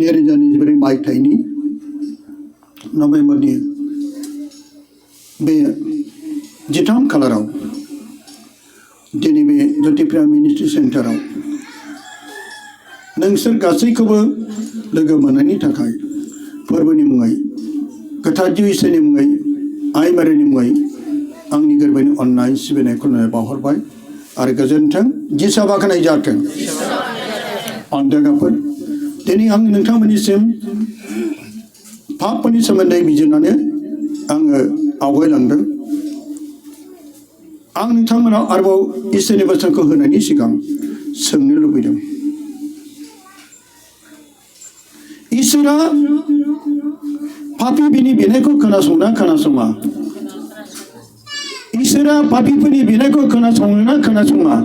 2024 मायथाइनि नभेम्बरनि बे 13 खालाराव दिनै बे ज्योतिप्रिया मिनिस्ट्रि सेन्टाराव नोंसोर गासैखौबो लोगो मोननायनि थाखाय फोरबोनि मुङै गोथार जिउ इसोरनि मुङै आइ मारिनि मुङै आंनि गोरबोनि अननाय सिबिनाय खुलुमनाय बावहरबाय आरो गोजोन्थों जिसा बाखनाय जाथों अनदेगाफोर दिनै आं नोंथांमोननिसिम पापफोरनि सोमोन्दै बिजिरनानै आङो आवगायलांदों आं नोंथांमोनाव आरोबाव इसोरनि बोसोनखौ होनायनि सिगां सोंनो लुबैदों इसोरा पापीफोरनि बिनायखौ खोनासंना खोनासङा इसोरा पापीफोरनि बिनायखौ खोनासङोना खोनासङा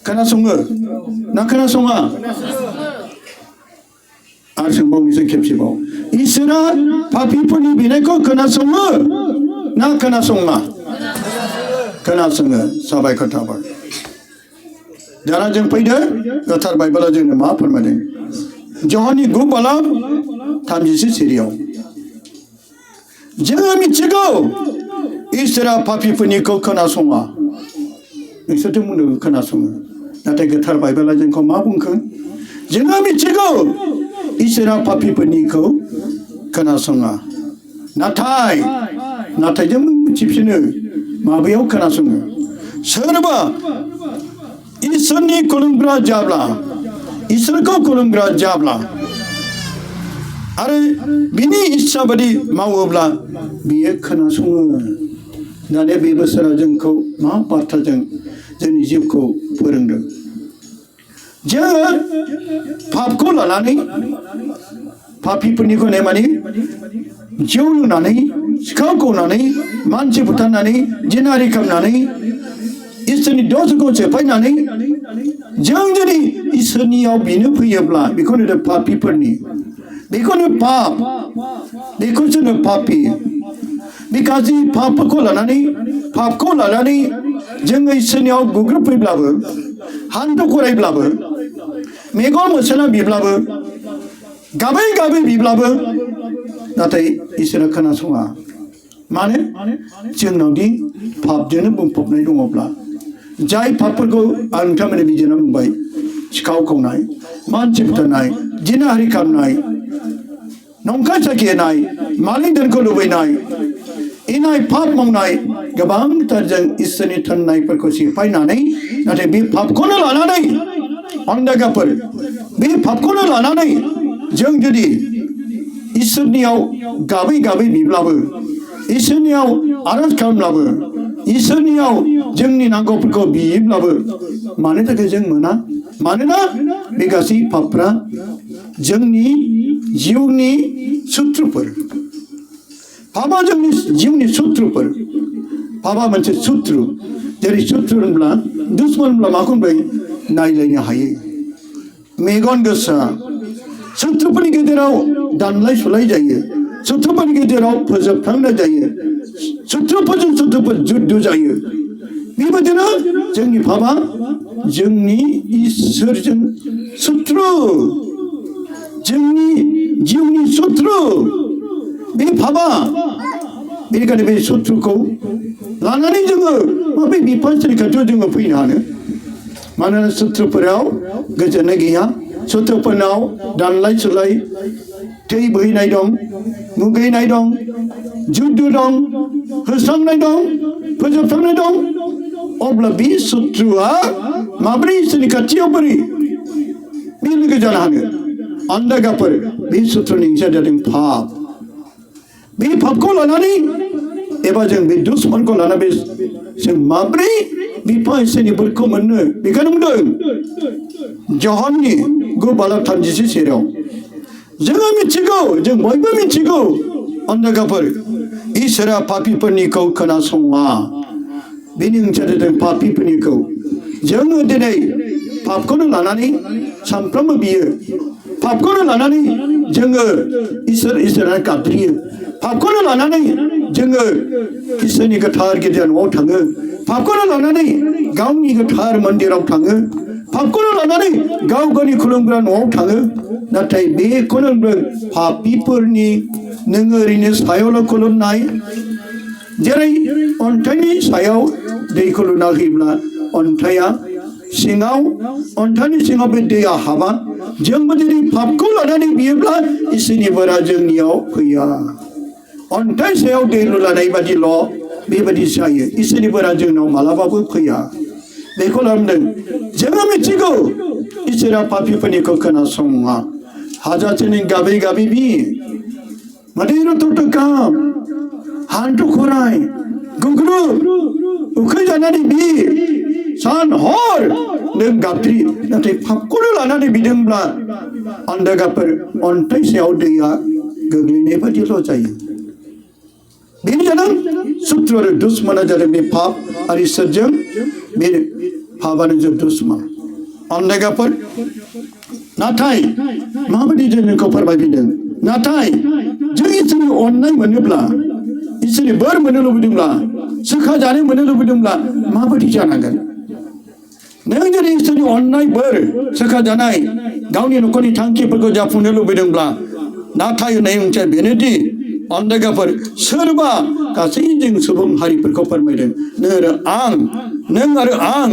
खोनासङो ना खोनासङा आरो सोंबावनोसै खेबसेबाव इसोरा पापीफोरनि बिनायखौ खोनासङो ना खोनासङा खोनासङो साबायखर थाबाय दाना जों फैदो गोथार बाइबेला जोंनो मा फोरमायदों जहननि 9:36 सिरियाव जोङो मिथिगौ इसोरा पापीफोरनिखौ खोनासङा नोंसोरथ' बुंदों खोनासङो नाथाय गोथार बाइबेला जोंखौ मा बुंखो जोङो मिथिगौ इसोरा पापीफोरनिखौ खोनासङा नाथाय जों मिथिफिनो माबेयाव खोनासङो सोरबा इसोरनि खुलुमग्रा जाब्ला इसोरखौ खुलुमग्रा जाब्ला आरो बिनि इच्छा बादि मावोब्ला बियो खोनासङो दानिया बे बोसोराव जोंखौ मा बाथ्राजों जोंनि जिउखौ फोरोंदों जोङो पापखौ लानानै पापीफोरनिखौ माने जौ लोंनानै सिखाव गावनानै मानसि बुथारनानै जिनाहारि खालामनानै इसोरनि दसखौ सेफायनानै जों जुदि इसोरनियाव बिनो फैयोब्ला बेखौनो पापीफोरनि बेखौनो पाप बेखौसो पापी बे गाज्रि पापखौ लानानै जोङो इसोरनियाव गुग्रुबफैब्लाबो हान्थु खरायब्लाबो मेगन मोसेना बिब्लाबो गाबै बिब्लाबो नाथाय इसोरा खोनासङा मानो जोंनावदि पापजोंनो बुंफबनाय दङब्ला जाय पापफोरखौ आं नोंथांमोननो बिजिरना बुंबाय सिखाव खावनाय मानसि बुथारनाय जिनाहारि खालामनाय नंखाय साखिनाय मालिक धोनखौ लुबैनाय इनाय पाप मावनाय गोबांथार जों इसोरनि थोननायफोरखौ सिफायनानै नाथाय बे पापखौनो लानानै अनदागाफोर बे पापखौनो लानानै जों जुदि इसोरनियाव गाबै बिब्लाबो इसोरनियाव आरज खालामब्लाबो इसोरनियाव जोंनि नांगौफोरखौ बियोब्लाबो मानो थाखाय जों मोना मानोना बे गासै पापफ्रा जोंनि जिउनि सुथ्रुफोर पापा जोंनि जिउनि सुथ्रुफोर पापा मोनसे सुथ्रु जेरै सुथ्रु होनब्ला दुश्मन होनब्ला माखौ होनबाय नायलायनो हायो मेगन गोसा सुथ्रुफोरनि गेजेराव दानलाय सुलाय जायो सुथ्रुफोरनि गेजेराव फोजोबस्रांनाय जायो सुथ्रुफोरजों सुथ्रुफोर जुद्ध जायो बेबायदिनो जोंनि पापा जोंनि इसोरजों सुथ्रु जोंनि जिउनि सुथ्रु बे पापा बेनिखायनो बे सुथ्रुखौ लानानै जोङो माबे बिफानसालि खाथियाव जोङो फैनो हानो मानोना सुथ्रुफोराव गोजोननाय गैया सुथ्रुफोरनाव दानलाय सुलाय थै बोहैनाय दं मुगैनाय दं जुद्ध दं होस्रांनाय दं फोजोबस्रांनाय दं अब्ला बे सुथ्रुआ माब्रै इसोरनि खाथियाव बोरै बे लोगो जानो हानो अनदागाफोर बे सुथ्रुनि ओंथिया जादों पाप बे पापखौ लानानै एबा जों बे दुश्मनखौ लानानै जों माब्रै बिफा इसोरनि बोरखौ मोननो बेखौनो बुंदों जहननि 9:36 सेराव जोङो मिथिगौ जों बयबो मिथिगौ अनदागाफोर इसोरा पापीफोरनिखौ खोनासङा बेनि ओंथिया जादों पापीफोरनिखौ जोङो दिनै पापखौनो लानानै सानफ्रोमबो बियो पापखौनो लानानै जोङो इसोरा गाबज्रियो पापखौनो लानानै जोङो इसोरनि गोथार गिर्जा न'आव थाङो पापखौनो लानानै गावनि गोथार मन्दिराव थाङो फापखौनो लानानै गाव गावनि खुलुमग्रा न'आव थाङो नाथाय बेखौनो पापिफोरनि नोङो ओरैनो सायावल' खुलुमनाय जेरै अन्थाइनि सायाव दैखौ लुना होयोब्ला अन्थाइया सिङाव अन्थाइनि सिङाव बे दैया हाबा जोंबो जेरै पापखौ लानानै बियोब्ला इसोरनि बोरा जोंनियाव फैया अन्थाइ सायाव दै लुलानाय बादिल' बेबायदि जायो इसोरनि बोरा जोंनाव मालाबाबो फैया बेखौ लामदों जोङो मिथिगौ इसोरा पापिफोरनिखौ खोनासङा हाजासे नों गाबै गाबै बि मादैर' त'तकाम हान्थु खराय गुग्रु उखै जानानै बि सान हर नों गाबज्रि नाथाय पापखौनो लानानै बिदोंब्ला अन्धगाफोर अन्थाइ सायाव दैया गोग्लैनाय बादिल' जायो बेनि जादों सुथ्रु आरो दुश्मना जादों बे पाप आरो इसोरजों बे पापानो जों दुश्मन अन्धगाफोर नाथाय माबायदि जोंखौ फोरमायफिनदों नाथाय जों इसोरनि अननाय मोनोब्ला इसोरनि बोर मोननो लुबैदोंब्ला सोखा जानो मोननो लुबैदोंब्ला माबायदि जानांगोन नों जुदि इसोरनि अननाय बोर सोखा जानाय गावनि न'खरनि थांखिफोरखौ जाफुंनो लुबैदोंब्ला नाथाय होननाय ओंथिया बेनोदि अन्धगाफोर सोरबा गासै जों सुबुं हारिफोरखौ फोरमायदों नों आरो आं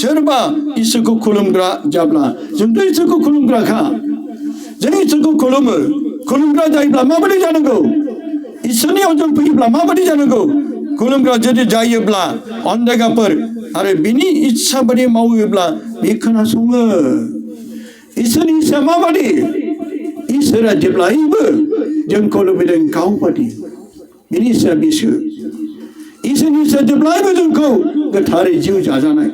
सोरबा इसोरखौ खुलुमग्रा जाब्ला जोंथ' इसोरखौ खुलुमग्राखा जों इसोरखौ खुलुमग्रा जायोब्ला माबायदि जानांगौ इसोरनियाव जों फैयोब्ला माबायदि जानांगौ खुलुमग्रा जुदि जायोब्ला अन्धगाफोर आरो बिनि इच्छा बादि मावोब्ला बे खोनासङो इसोरनि इच्छा माबादि इसोरा जेब्लायबो जोंखौ लुबैदों गाव बादि बिनि इच्छा बिसो इसोरनि इच्छा जेब्लायबो जोंखौ गोथारै जिउ जाजानाय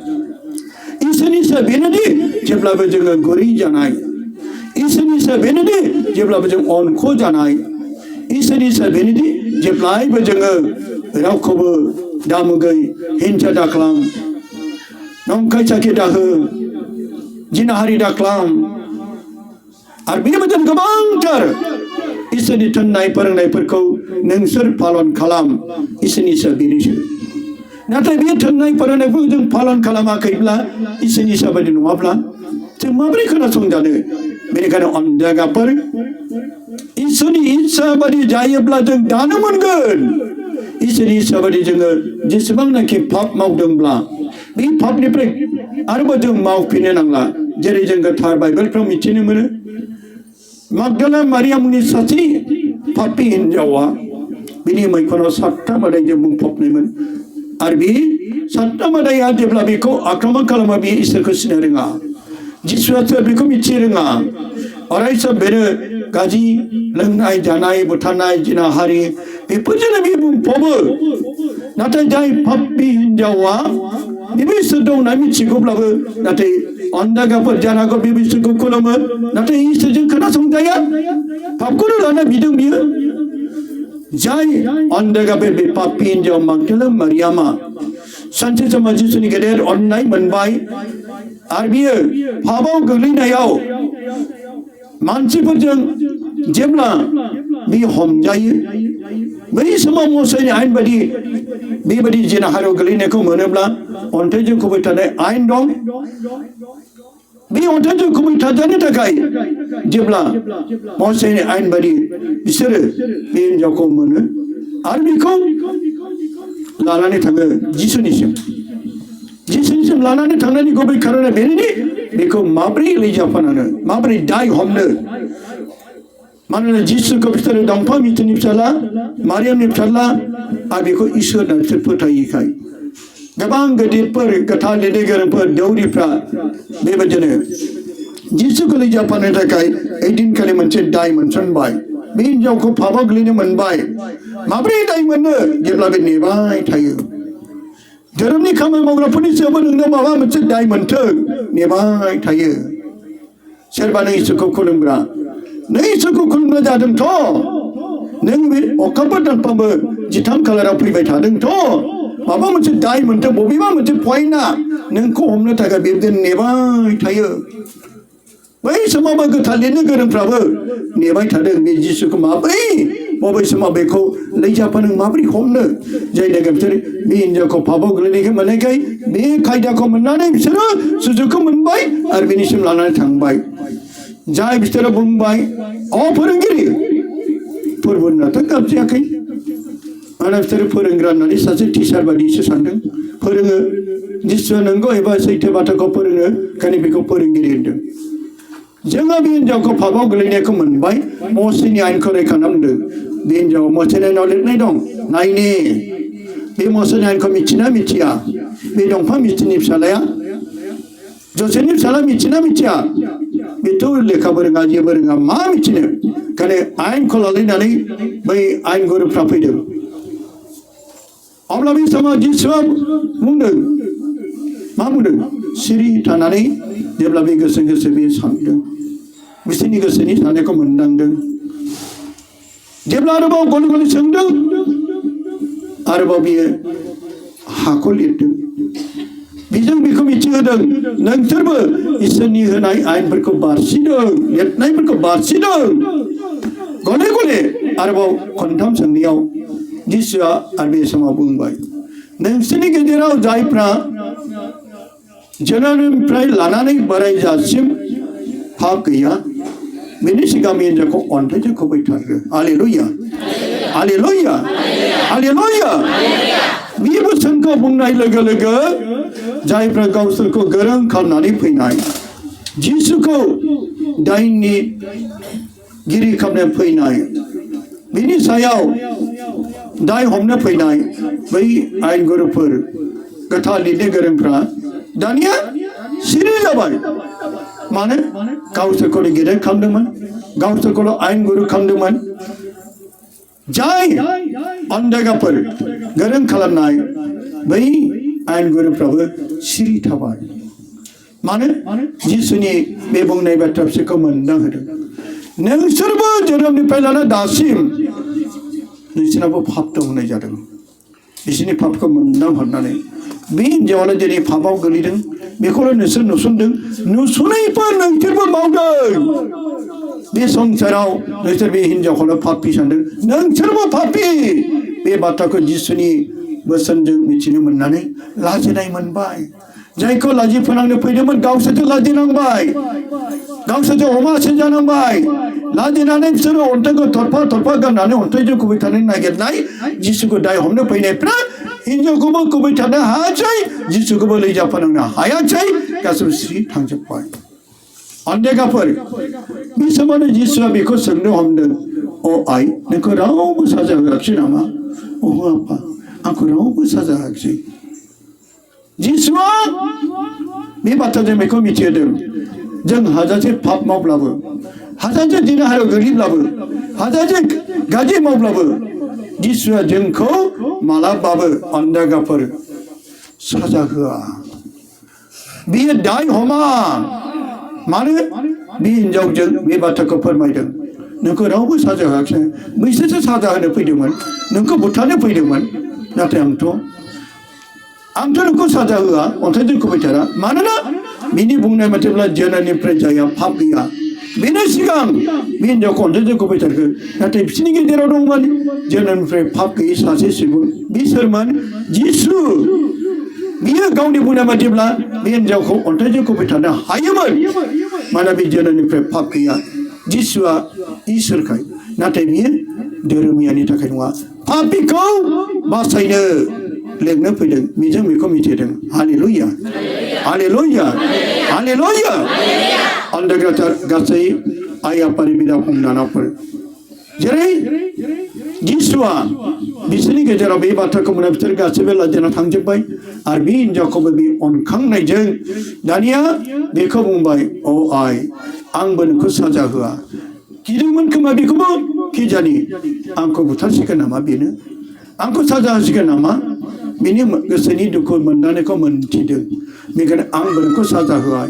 इसोरनि इच्छा बेनोदि जेब्लाबो जोङो गुरै जानाय इसोरनि इच्छा बेनोदि जेब्लाबो जों अनख' जानाय इसोरनि इच्छा बेनोदि जेब्लायबो जोङो रावखौबो दामुगै हिंसा दाख्लाम नंखाय साखि दाहो जिनाहारि दाख्लाम आरो बेबायदिनो गोबांथार इसोरनि थोननाय फोरोंनायफोरखौ नोंसोर पालन खालाम इसोरनि इच्छा बेनोसो नाथाय बे थोननाय फोरोंनायफोरखौ जों पालन खालामाखैब्ला इसोरनि इच्छा बायदि नङाब्ला जों माबोरै खोनासंजानो बेनिखायनो अन्धगाफोर इसोरनि इच्छा बादि जायोब्ला जों दानो मोनगोन इसोरनि इच्छा बादि जोङो जेसेबांनाखि पाप मावदोंब्ला बे पापनिफ्राय आरोबाव जों मावफिननो नांला जेरै जों गोथार बाइबेलफ्राव मिथिनो मोनो मागदाला मारियामनि सासे पापि हिन्जावा बिनि मैखुनाव 7था मोदायजों बुंफबनायमोन आरो बे 7था मोदाया जेब्ला बेखौ आक्रमण खालामो बे इसोरखौ सिनायनो रोङा जिसुआसो बेखौ मिथिनो रोङा अरायसम बेनो गाज्रि लोंनाय जानाय बुथारनाय जिनाहारि बेफोरजोंनो बे बुंफबो नाथाय जाय पापि हिन्जावा बेबो इसोर दं होनना मिथिगौब्लाबो नाथाय अन्धगाफोर जानांगौ बे इसोरखौ खुलुमो नाथाय इसोरजों खोनासंजाया पापखौनो लाना बिदों बियो जाय अन्धगाफोर बे पापि हिन्जाव मागदाला मारियामा सानसे समाव जिसुनि गेदेर अननाय मोनबाय आरो बियो पापाव गोग्लैनायाव मानसिफोरजों जेब्ला बे हमजायो बै समाव मोसानि आयेन बायदि बेबायदि जिनाहारियाव गोग्लैनायखौ मोनोब्ला अन्थाइजों खुबै थानाय आयेन दं बे अन्थाइजों खुबै थाजानो थाखाय जेब्ला मोसानि आयेन बायदि बिसोरो बे हिन्जावखौ मोनो आरो बेखौ लानानै थाङो जिसुनिसिम लानानै थांनायनि गुबै खारना बेनोदि बेखौ माब्रै लैजाफानानो माब्रै दाय हमनो मानोना जिसुखौ बिसोरो दंफां मिथुनि फिसाला मारियामनि फिसाला आरो बेखौ इसोर होनना बिसोर फोथायैखाय गोबां गिदिरफोर गोथार लिरनाय गोरोंफोर दौरिफ्रा बेबायदिनो जिसुखौ लैजाफानो थाखाय ओइदिनखालि मोनसे दाय मोनसनबाय बे हिन्जावखौ पापाव गोग्लैनो मोनबाय माब्रै दाय मोननो जेब्ला बे नेबाय थायो धोरोमनि खामानि मावग्राफोरनि सायावबो नोंनो माबा मोनसे दाय मोनथों नेबाय थायो सोरबा नों इसोरखौ खुलुमग्रा नों इसोरखौ खुलुमग्रा जादोंथ' नों बे अखाफोर दानफ्रामबो 13 खालाराव फैबाय थादोंथ' माबा मोनसे दाय मोनथों बबेबा मोनसे पइन्टआ नोंखौ हमनो थाखाय बेबायदिनो नेबाय थायो बै समावबो गोथार लिरनो गोरोंफ्राबो नेबाय थादों बे जिसुखौ माब्रै बबे समाव बेखौ लैजाफा नों माबोरै हमनो जायनि बिसोर बे हिनजावखौ फाबाव गोलैनायखौ मोननायखाय बे खायदाखौ मोननानै बिसोरो सुजुगखौ मोनबाय आरो बेनिसिम लानानै थांबाय जाय बिसोरो बुंबाय अ फोरोंगिरि फोरबोनाथ' गाबजायाखै आरो बिसोरो फोरोंग्रा होननानै सासे टिचार बादिसो सानदों फोरोङो जिसुआ नंगौ एबा सैथो बाथ्राखौ फोरोङो ओंखायनो बेखौ फोरोंगिरि होनदों जोङो बे हिनजावखौ फाबाव गोलैनायखौ मोनबाय मसेनि आयेनखौ रैखा खालामदों बे हिनजाव मसेनि आयेनाव लिरनाय दं नायनि बे मसेनि आयेनखौ मिथिना मिथिया बे दंफां मिस्ट्रिनि फिसालाया जसेनि फिसाला मिथिना मिथिया बेथ' लेखाबो रोङा जेबो रोङा मा मिथिनो ओंखायनो आयेनखौ लालायनानै बै आयेन गुरुफ्रा फैदों अब्ला बे समाव जिसुआ बुंदों मा बुंदों सिरि थानानै जेब्ला बे गोसो गोसो बे सानदों बिसोरनि गोसोनि साननायखौ मोनदांदों जेब्ला आरोबाव गले गले सोंदों आरोबाव बियो हाखौ लिरदों बेजों बेखौ मिथिहोदों नोंसोरबो इसोरनि होनाय आयेनफोरखौ बारसिदों लिरनायफोरखौ बारसिदों गले गले आरोबाव खनथाम सोंनायाव जिसुआ आरो बे समाव बुंबाय नोंसोरनि गेजेराव जायफ्रा जोनोमनिफ्राय लानानै बोरायजासिम पाप गैया बेनि सिगां हिनजावखौ अन्थाइजों खुबैथारदो हालेलुया हालेलुया हालेलुया बे बोसोनखौ बुंनाय लोगो लोगो जायफ्रा गावसोरखौ गोरों खालामनानै फैनाय जिसुखौ दायनि गिरि खालामनो फैनाय बिनि सायाव दाय हमनो फैनाय बै आयेनगुरुफोर गोथार लिरनो गोरोंफ्रा दानिया सिरि जाबाय मानो गावसोरखौनो गेदेर खालामदोंमोन गावसोरखौल' आयेनगुरु खालामदोंमोन जाय अन्धागाफोर गोरों खालामनाय बै आयेनगुरुफ्राबो सिरि थाबाय मानो जिसुनि बे बुंनाय बाथ्रा फिसौखौ मोनदांहोदों नोंसोरबो जोनोमनिफ्राय लाना दासिम नोंसोरनाबो पाप दं होननाय जादों बिसोरनि पापखौ मोनदांहरनानै बे हिनजावानो दिनै पापाव गोलैदों बेखौल' नोंसोर नुसनदों नुसनैफोर नोंसोरबो मावदों बे संसाराव नोंसोर बे हिनजावखौनो पापी सानदों नोंसोरबो पापी बे बाथ्राखौ जिसुनि बोसोनजों मिथिनो मोननानै लाजिनाय मोनबाय जायखौ लाजि फोनांनो फैदोंमोन गावसोरजों लाजिनांबाय गावसोरजों अमासो जानांबाय लाजिनानै बिसोरो अन्थाइखौ थरफा थरफा गाननानै अन्थाइजों खुबैथानो नागिरनाय जिसुखौ दाय हमनो फैनायफ्रा हिनजावखौबो खुबैथानो हायासै जिसुखौबो लैजा फोनांनो हायासै गासैबो सिरि थांजोब्बाय अन्धागाफोर बे समावनो जिसुआ बेखौ सोंनो हमदों अ आइ नोंखौ रावबो साजा होआखिसै नामा अह आफा आंखौ रावबो साजा होआखिसै जिसुआ बे बाथ्राजों बेखौ मिथिहोदों जों हाजासे पाप मावब्लाबो हाजासे दिना हायाव गोग्लैब्लाबो हाजासे गाज्रि मावब्लाबो जिसुआ जोंखौ मालाबाबो अन्धागाफोर साजा होआ बियो दाय हमा मानो बे हिनजावजों बे बाथ्राखौ फोरमायदों नोंखौ रावबो साजा होआखिसै बैसोरसो साजा होनो फैदोंमोन नोंखौ बुथारनो फैदोंमोन नाथाय आंथ' नोंखौ साजा होआ अन्थाइजों खुबैथारा मानोना बिनि बुंनाय मथेब्ला जोनोमनिफ्राय जायहा पाप गैया बेनो सिगां बे हिनजावखौ अन्थाइजों खुबैथारगोन नाथाय बिसोरनि गेजेराव दंमोन जोनोमनिफ्राय पाप गैयै सासे सुबुं बे सोरमोन जिसु बियो गावनि बुंनाय बादिब्ला बे हिनजावखौ अन्थाइजों खुबैथारनो हायोमोन मानोना बे जोनोमनिफ्राय पाप गैया जिसुआ इसोरखाय नाथाय बियो धोरोमियानि थाखाय नङा पापीखौ बासायनो लेंनो फैदों बेजों बेखौ मिथिदों हालेलुया हालेलुया हालेलुया अन्धागाफोर गासै आइ आफानि बिदा फंबायफोर जेरै जिसुआ बिसोरनि गेजेराव बे बाथ्राखौ मोना बिसोर गासैबो लाजिना थांजोब्बाय आरो बे हिनजावखौबो बे अनखांनायजों दानिया बेखौ बुंबाय अ आइ आंबो नोंखौ साजा होआ गिदोंमोन खोमा बेखौबो खिजानि आंखौ बुथारसिगोन नामा बेनो आंखौ साजा होसिगोन नामा बिनि गोसोनि दुखु मोनदांनायखौ मोनथिदों बेखायनो आंबो नोंखौ साजा होआ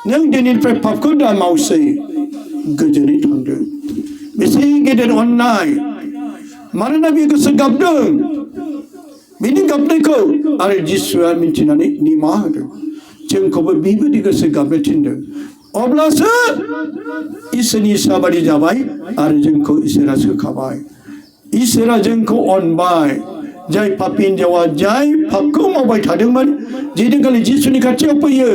नों दिनैनिफ्राय पापखौ दा मावसै गोजोनै थांदों बेसे गेदेर अननाय मानोना बे गोसो गाबदों बिनि गाबनायखौ आरो जिसुआ मिथिनानै निमाहा होदों जोंखौबो बेबायदि गोसो गाबनो थिनदों अब्लासो इसोरनि इस्साबादि जाबाय आरो जोंखौ इसोरा सोखाबाय इसोरा जोंखौ अनबाय जाय पापी हिन्जावा जाय पापखौ मावबाय थादोंमोन जेदिनखालि जिसुनि खाथियाव फैयो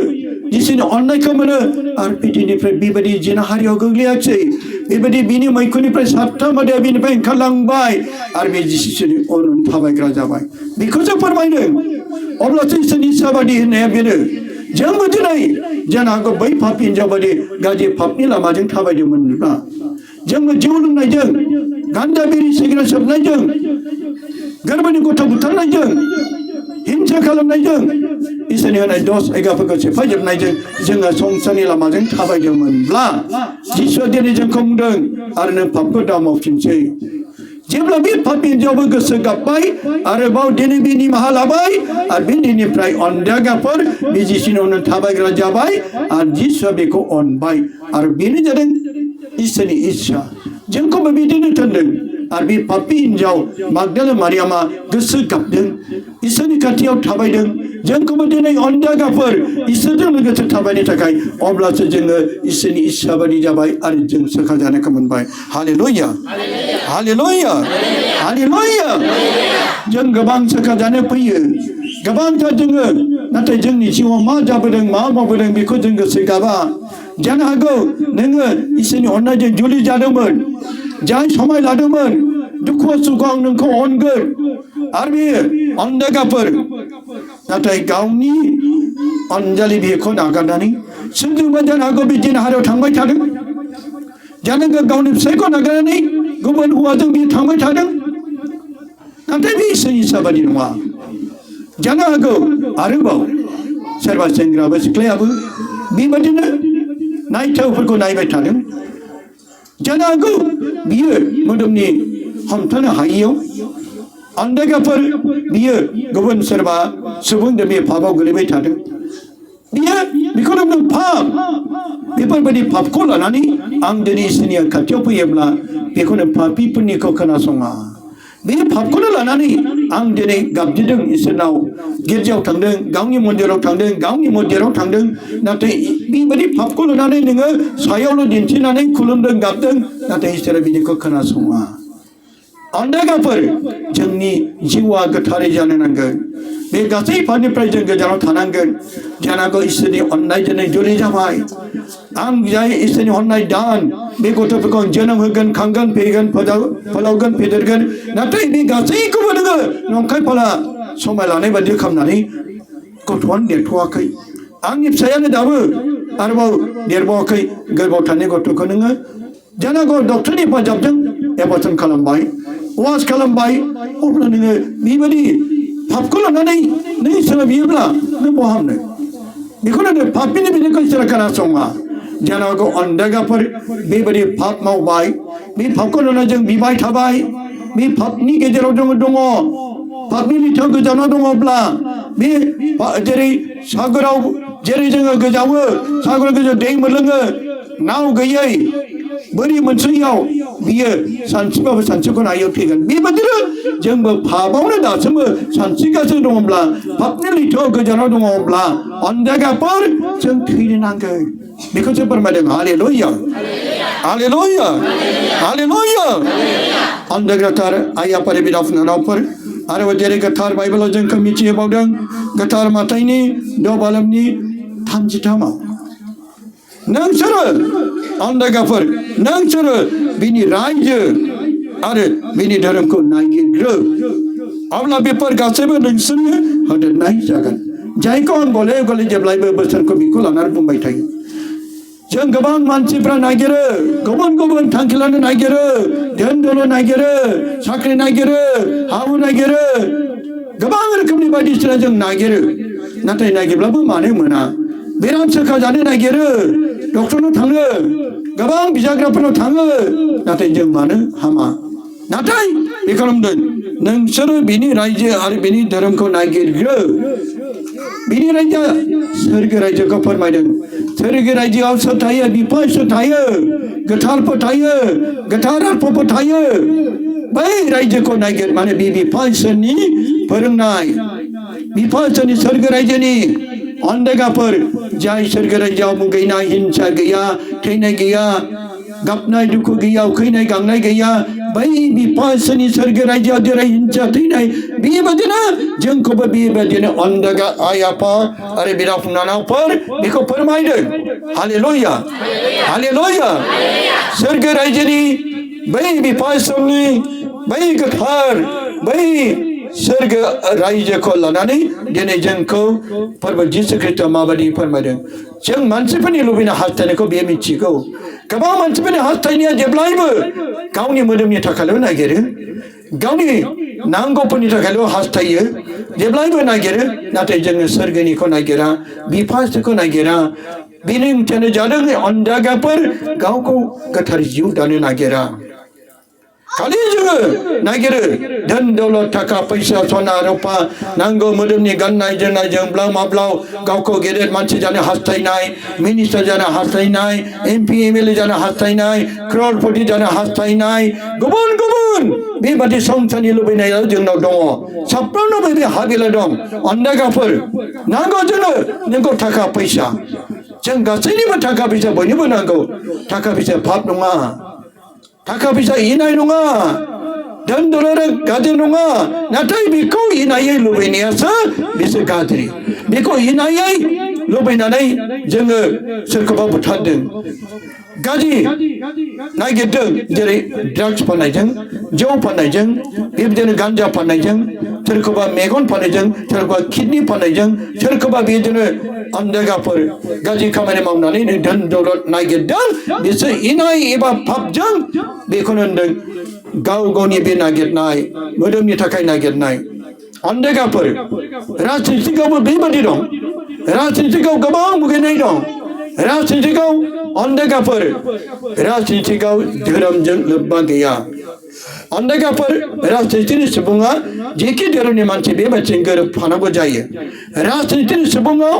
जिसुनि अननायखौ मोनो आरो बिदिनिफ्राय बेबायदि जिनाहारियाव गोग्लैयाखिसै बेबायदि बिनि मैखुननिफ्राय सातथा मोदाया बिनिफ्राय ओंखारलांबाय आरो बे जिसुनि अननायाव थाबायग्रा जाबाय बेखौ जों फोरमायदों अब्लासो इसोरनि इस्साबादि होननाया बेनो जोंबो दिनै जानो हागौ बै पापी हिन्जावबादि गाज्रि पापनि लामाजों थाबायदोंमोनब्ला जोंबो जौ लोंनायजों गान्जा बिरि सिगारेट सोबनायजों गोरबोनि गथ' बुथारनायजों हिंसा खालामनायजों इसोरनि होनाय दस आयगाफोरखौ सेफायजोबनायजों जोङो संसारनि लामाजों थाबायदोंमोनब्ला जिसुआ दिनै जोंखौ बुंदों आरो नों पापखौ दा मावफिनसै जेब्ला बे पापी हिन्जावबो गोसो गाबबाय आरोबाव दिनै बे निमाहा लाबाय आरो बे दिननिफ्राय अनदागाफोर बे जिसुनि उनाव थाबायग्रा जाबाय आरो जिसुआ बेखौ अनबाय आरो बेनो जादों इसोरनि इस्सा जोंखौबो बिदिनो थोनदों आरो बे पापी हिन्जाव मागदाले मारियामा गोसो गाबदों इसोरनि खाथियाव थाबायदों जोंखौबो दिनै अनदागाफोर इसोरजों लोगोसे थाबायनो थाखाय अब्लासो जोङो इसोरनि इस्साबादि जाबाय आरो जों सोखाजानायखौ मोनबाय हालेलुया हालेलुया हालेलुया जों गोबां सोखाजानो फैयो गोबांथार जोङो नाथाय जोंनि जिउआव मा जाबोदों मा मावबोदों बेखौ जों गोसो गाबा जानो हागौ नोङो इसोरनि अननायजों जुलि जादोंमोन जाय समाय लादोंमोन दुखु सुखुआव नोंखौ अनगोन आरो बे अनदागाफोर नाथाय गावनि अनजालि बेखौ नागारनानै सोरजोंबा जानो हागौ बे जिनाहारियाव थांबाय थादों जानो हागौ गावनि फिसायखौ नागारनानै गुबुन हौवाजों बियो थांबाय थादों नाथाय बे इसोरनि इस्साबादि नङा जानो हागौ आरोबाव सोरबा सेंग्राबो सिख्लायाबो बेबायदिनो नायथावफोरखौ नायबाय थादों जानो हागौ बियो मोदोमनि हमथानो हायैयाव अनदागाफोर बियो गुबुन सोरबा सुबुंजों बे पापआव गोलैबाय थादों बियो बेखौनो बुंदों पाप बेफोरबायदि पापखौ लानानै आं दिनै इसोरनि खाथियाव फैयोब्ला बेखौनो पापीफोरनिखौ खोनासङा बे पापखौनो लानानै आं दिनै गाबज्रिदों इसोरनाव गिर्जायाव थांदों गावनि मन्दिराव थांदों गावनि मन्दिराव थांदों नाथाय बेबायदि पापखौ लानानै नोङो सायावल' दिन्थिनानै खुलुमदों गाबदों नाथाय इसोरा बिनिखौ खोनासङा अनदागाफोर जोंनि जिउआ गोथारै जानो नांगोन बे गासै पापनिफ्राय जों गोजानाव थानांगोन जानो हागौ इसोरनि अननायजों जुलि जाबाय आं जाय इसोरनि अननाय दान बे गथ'फोरखौ जोनोम होगोन खांगोन फेगोन फोलावगोन फेदेरगोन नाथाय बे गासैखौबो नोङो नंखाय फाला समाय लानाय बायदि खालामनानै गथ'आनो देरथ'वाखै आंनि फिसायानो दाबो आरोबाव देरबावाखै गोरबोआव थानाय गथ'खौ नोङो जानो हागौ डक्टरनि हेफाजाबजों एबर्सन खालामबाय वास खालामबाय अब्ला नोङो बेबायदि पापखौ लानानै नों इसोरा बियोब्ला नों बहा हामनो बेखौनो पापीनि बिनिखौ इसोरा खोनासङा जानो हागौ अनदागाफोर बेबायदि पाप मावबाय बे पापखौ लानानै जों बिबाय थाबाय बे पापनि गेजेराव जोङो दङ पापनि लिथाव गोजानाव दङब्ला बे जेरै सागोराव जेरै जोङो गोजावो सागोराव गोजौ दै मोनलोङो नाव गैयै बोरि मोनसेयाव बियो सानस्रिबाबो सानस्रिखौ हायैयाव थैगोन बेबायदिनो जोंबो पापआवनो दासिमबो सानस्रिगासिनो दङब्ला पापनि लैथोआव गोजानाव दङब्ला अनदागाफोर जों थैनो नांगोन बेखौसो फोरमायदों हालेलुया हालेलुया हालेलुया अनदागाथार आइ आफानि बिदा फंबायफोर आरो जेरै गोथार बाइबेलाव जोंखौ मिथिहोबावदों गोथार माथाइनि द' बालमनि 33 नोंसोरो अनदागाफोर नोंसोरो बिनि रायजो आरो बिनि धोरोमखौ नागिरग्रो अब्ला बेफोर गासैबो नोंसोरनो होदेरनाय जागोन जायखौ आं गले गले जेब्लायबो बोसोरखौ बेखौ लानानै बुंबाय थायो जों गोबां मानसिफ्रा नागिरो गुबुन गुबुन थांखि लानो नागिरो धोन दौलत नागिरो साख्रि नागिरो हा हु नागिरो गोबां रोखोमनि बायदिसिना जों नागिरो नाथाय नागिरब्लाबो मानो मोना बेराम सोखाजानो नागिरो डक्टरनाव थाङो गोबां बिजाग्राफोरनाव थाङो नाथाय जों मानो हामा नाथाय बे खालामदों नोंसोरो बिनि रायजो आरो बिनि धोरोमखौ नागिरग्रो बिनि रायजोआ सोरगो रायजोखौ फोरमायदों सोरगो रायजोआव सोर थायो बिफा सोर थायो गोथारफोर थायो गोथार आत्माफोर थायो बै रायजोखौ नागिर माने बे बिफा इसोरनि फोरोंनाय बिफा इसोरनि सोरगो रायजोनि अनदागाफोर जाय सोरगो रायजोआव मुगैनाय हिंसा गैया थैनाय गैया गाबनाय दुखु गैया उखैनाय गांनाय गैया बै बिफा इसोरनि सोरगो रायजोआव जेरै हिंसा थैनाय बेबायदिनो जोंखौबो बेबायदिनो अन्धगा आइ आफा आरो बिदा फंबायफोर बेखौ फोरमायदों हालेलुया हालेलुया सोरगो रायजोनि बै बिफा इसोरनि बै गोथार बै सोरगो रायजोखौ लानानै दिनै जोंखौ फोरबो जिसु ख्रीष्टआ माबायदि फोरमायदों जों मानसिफोरनि लुबैनाय हास्थायनायखौ बे मिथिगौ गोबां मानसिफोरनि हास्थायनाया जेब्लायबो गावनि मोदोमनि थाखायल' नागिरो गावनि नांगौफोरनि थाखायल' हास्थायो जेब्लायबो नागिरो नाथाय जोङो सोरगोनिखौ नागिरा बिफा इसोरखौ नागिरा बेनि ओंथियानो जादों अन्धगाफोर गावखौ गोथार जिउ दानो नागिरा खालि जोङो नागिरो धोन दौलत थाखा फैसा सना रुपा नांगौ मोदोमनि गाननाय जोमनाय जोंब्लाव माब्लाव गावखौ गेदेर मानसि जानो हास्थायनाय मिनिस्टार जानो हास्थायनाय MP MLA जानो हास्थायनाय क्ररपति जानो हास्थायनाय गुबुन गुबुन बेबादि संसारनि लुबैनाया जोंनाव दङ साफ्रोमनोबो बे हाबिला दं अन्धगाफोर नांगौ जोंनो नोंखौ थाखा फैसा जों गासैनिबो थाखा फैसा बयनोबो नांगौ थाखा फैसा पाप नङा थाखा फैसा इनाय नङा धोन दौलत गाज्रि नङा नाथाय बेखौ इनायै लुबैनायासो बिसोर गाज्रि बेखौ इनायै लुबैनानै जोङो सोरखौबा बुथारदों गाज्रि नागिरदों जेरै ड्राग्स फाननायजों जौ फाननायजों बेबायदिनो गान्जा फाननायजों सोरखौबा मेगन फाननायजों सोरखौबा किडनि फाननायजों सोरखौबा बिदिनो अन्धगाफोर गाज्रि खामानि मावनानै धोन दौलत नागिरदों बिसोर इनाय एबा पापजों बेखौनो होनदों गाव गावनि बे नागिरनाय मोदोमनि थाखाय नागिरनाय अन्धगाफोर राजनितिकआवबो बेबादि दं राजनितिकआव गोबां मुगैनाय दं राजनितिकआव अन्धगाफोर राजनितिकआव धोरोमजों लोब्बा गैया अन्धगाफोर राजनितिनि सुबुङा जेखि धोरोमनि मानसि बे मानसिजों गोरोबफानांगौ जायो राजनितिनि सुबुङाव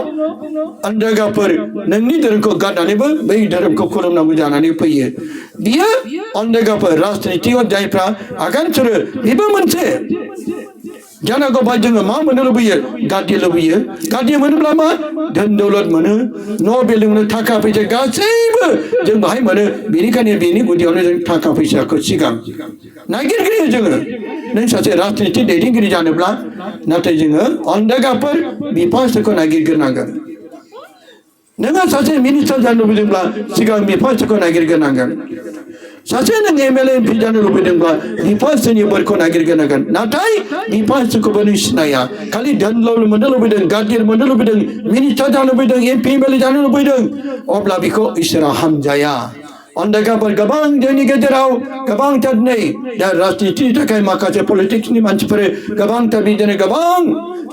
अन्धगाफोर नोंनि धोरोमखौ गारनानैबो बै धोरोमखौ खुलुमनांगौ जानानै फैयो बियो अन्धगाफोर राजनितियाव जायफ्रा आगान सुरो बेबो मोनसे जानांगौ बा जोङो मा मोननो लुबैयो गाद्रि लुबैयो गाद्रि मोनोब्ला मा धोन दौलत मोनो न' बिल्डिं मोनो थाखा फैसा गासैबो जों बाहाय मोनो बेनिखायनो बेनि गुदियावनो जों थाखा फैसाखौ सिगां नागिरग्रोयो जोङो नों सासे राजनिति दैदेनगिरि जानोब्ला नाथाय जोङो अन्धगाफोर बिफा इसोरखौ नागिरग्रोनांगोन नोङो सासे मिनिस्टार जानो लुबैदोंब्ला सिगां बिफा इसोरखौ नागिरग्रोनांगोन सासे नों MLA MP जानो लुबैदोंब्ला बिफा इसोरनि बोरखौ नागिरग्रोनांगोन नाथाय बिफा इसोरखौबो नों सिनाया खालि धोन दौलत मोननो लुबैदों गादिर मोननो लुबैदों मिनिस्टार जानो लुबैदों MP MLA जानो लुबैदों अब्ला बेखौ इसोरा हामजाया अन्धगाफोर गोबां जोंनि गेजेराव गोबांथार नै दा राजनितिनि थाखाय माखासे पलिटिक्सनि मानसिफोर गोबांथार बिदिनो गोबां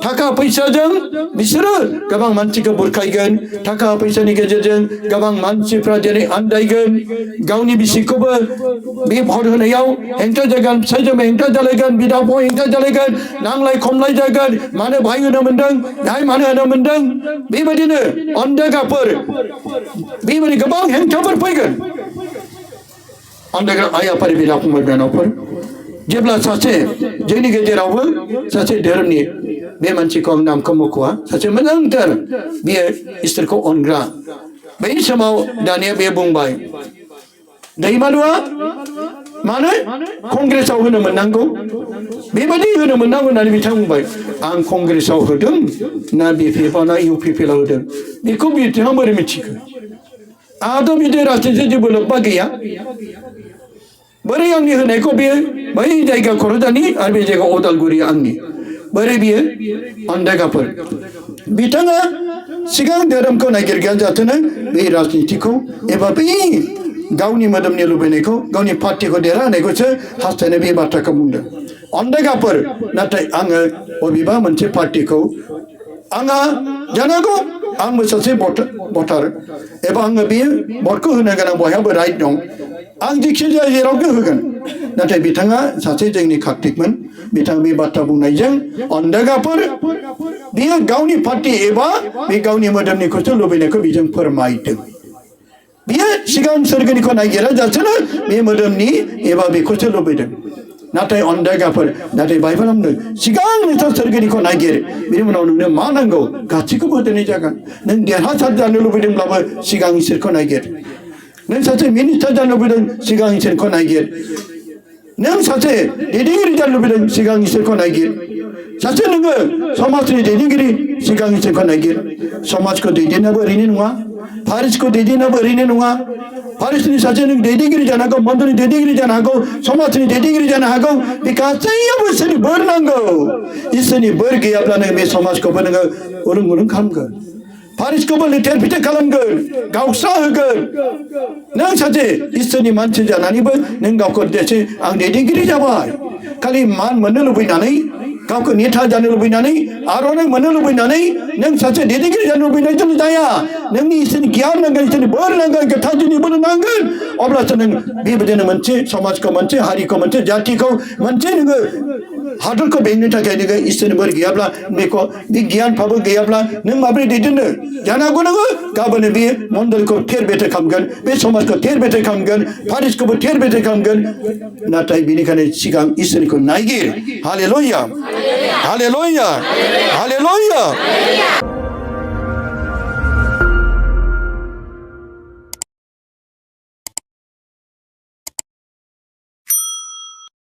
थाखा फैसाजों बिसोरो गोबां मानसिखौ बुरखायगोन थाखा फैसानि गेजेरजों गोबां मानसिफ्रा दिनै आन्दायगोन गावनि बिसिखौबो बे भट होनायाव हेंथा जागोन फिसायजों हेंथा जालायगोन बिदा फंबाय हेंथा जालायगोन नांलाय खमलाय जागोन मानो भाइ होनो मोनदों दाय मानो होनो मोनदों बेबायदिनो अन्धगाफोर बेबायदि गोबां हेंथाफोर फैगोन अन्धगा आइ आफा बिदा फंबाय बिनानावफोर जेब्ला सासे जोंनि गेजेरावबो सासे धोरोमनि बे मानसिखौ आं नामखौ मख'वा सासे मोजांथार बियो इसोरखौ अनग्रा बै समाव दानिया बे बुंबाय दैमालुआ मानो कंग्रेसाव होनो मोननांगौ बेबायदि होनो मोननांगौ होननानै बिथाङा बुंबाय आं कंग्रेसाव होदों ना BPF ना UPPL आव होदों बेखौ बिथाङा बोरै मिथिखो आंहाथ' बिदि राजनितिजों जेबो लोब्बा गैया बोरै आंनि होनायखौ बियो बै जायगा क'क्राझारनि आरो बे जायगा अदालगुरि आंनि बोरै बियो अन्धगाफोर बिथाङा सिगां धोरोमखौ नागिरग्रा जाथोनो बे राजनितिखौ एबा बै गावनि मोदोमनि लुबैनायखौ गावनि पार्टिखौ देरहाहोनायखौसो हास्थायनाय बे बाथ्राखौ बुंदों अन्धगाफोर नाथाय आङो बबेबा मोनसे पार्टिखौ आंहा जानांगौ आंबो सासे भटार एबा आङो बे भटखौ होनो गोनां बयहाबो राइट दं आं जेखि जाया जेरावबो होगोन नाथाय बिथाङा सासे जोंनि कार्तिकमोन बिथाङा बे बाथ्रा बुंनायजों अन्धगाफोर बियो गावनि पार्टि एबा बे गावनि मोदोमनिखौसो लुबैनायखौ बेजों फोरमायदों बियो सिगां सोरगोनिखौ नागिरा जासेनो बे मोदोमनि एबा बेखौसो लुबैदों नाथाय अनदायगाफोर नाथाय बाइबेल बुंदों सिगांनिथ' सोरगिदिंखौ नागिर बिनि उनाव नोंनो मा नांगौ गासैखौबो होनाय जागोन नों देरहासार जानो लुबैदोंब्लाबो सिगां इसोरखौ नागिर नों सासे मिनिस्टार जानो लुबैदों सिगां इसोरखौ नागिर नों सासे दैदेनगिरि जानो लुबैदों सिगां इसोरखौ नागिर सासे नोङो समाजनि दैदेनगिरि सिगां इसोरखौ नागिर समाजखौ दैदेननायाबो ओरैनो नङा फारिसखौ दैदेननायाबो ओरैनो नङा फारिसनि सासे नों दैदेनगिरि जानो हागौ मन्दिरनि दैदेनगिरि जानो हागौ समाजनि दैदेनगिरि जानो हागौ बे गासैयावबो इसोरनि बोर नांगौ इसोरनि बोर गैयाब्ला नों बे समाजखौबो नोङो उरुं उरुं खालामगोन फारिसखौबो लेथेर फेथेर खालामगोन गावस्रा होगोन नों सासे इसोरनि मानसि जानानैबो नों गावखौ देसे आं दैदेनगिरि जाबाय खालि मान मोननो लुबैनानै गावखौ नेता जानो लुबैनानै आर'नाइ मोननो लुबैनानै नों सासे दैदेनगिरि जानो लुबैनायजों जाया नोंनि इसोरनि गियान नांगोन इसोरनि बोर नांगोन गोथारनि बोर नांगोन अब्लासो नों बेबायदिनो मोनसे समाजखौ मोनसे हारिखौ मोनसे जातिखौ मोनसे नोङो हादरखौ बेंनो थाखाय नोङो इसोरनि बोर गैयाब्ला बेखौ बे गियानफ्राबो गैयाब्ला नों माबोरै दैदेननो जानो हागौ नोङो गाबोनो बे मन्दिरखौ थेर बेथेर खालामगोन बे समाजखौ थेर बेथेर खालामगोन फारिसखौबो थेर बेथेर खालामगोन नाथाय बेनिखायनो सिगां इसोरखौ नायगिर हालेलुया हालेलुया हालेलुया